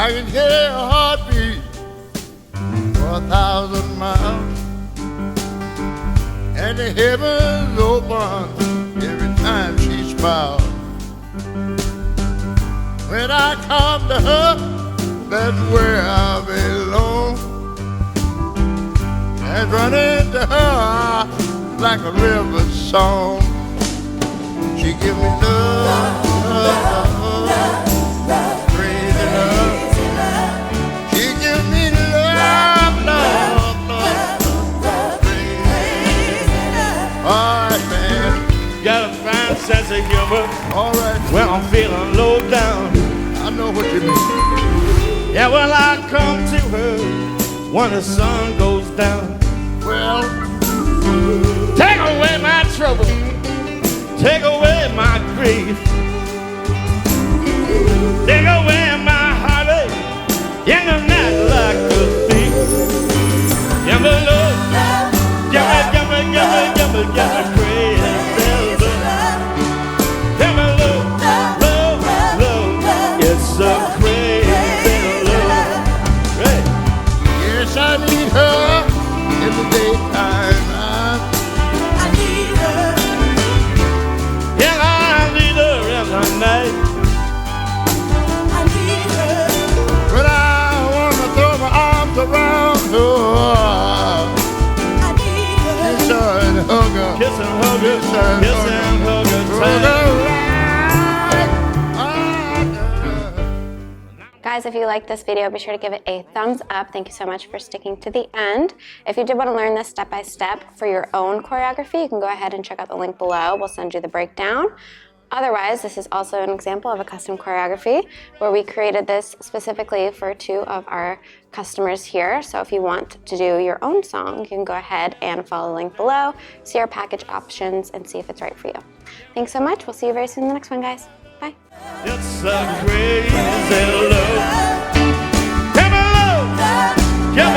I can hear her heartbeat for 1,000 miles, and the heavens open every time she smiles. When I come to her, that's where I belong, and running to her like a river song. She give me love, crazy love. She give me love, crazy. All right, man. Got a fine sense of humor. All right. When I'm feeling low down, I know what you mean. yeah, well, I come to her when the sun goes down. Well, Take away my trouble, take away my grief, take away my heartache in the night like a thief. Give me love, give me crazy love. Give me love, it's a crazy love. Right. yes, I need her in the daytime. Yeah, I need her in the night. But I wanna throw my arms around her, kiss her and hug her, Kiss and hug her, kiss and hug her tight. Guys, if you liked this video, be sure to give it a thumbs up. Thank you so much for sticking to the end. If you did want to learn this step-by-step for your own choreography, you can go ahead and check out the link below. We'll send you the breakdown. Otherwise, this is also an example of a custom choreography where we created this specifically for 2 of our customers here. So if you want to do your own song, you can go ahead and follow the link below, see our package options, and see if it's right for you. Thanks so much. We'll see you very soon in the next one, guys. Bye. It's a crazy love. Give me love, give me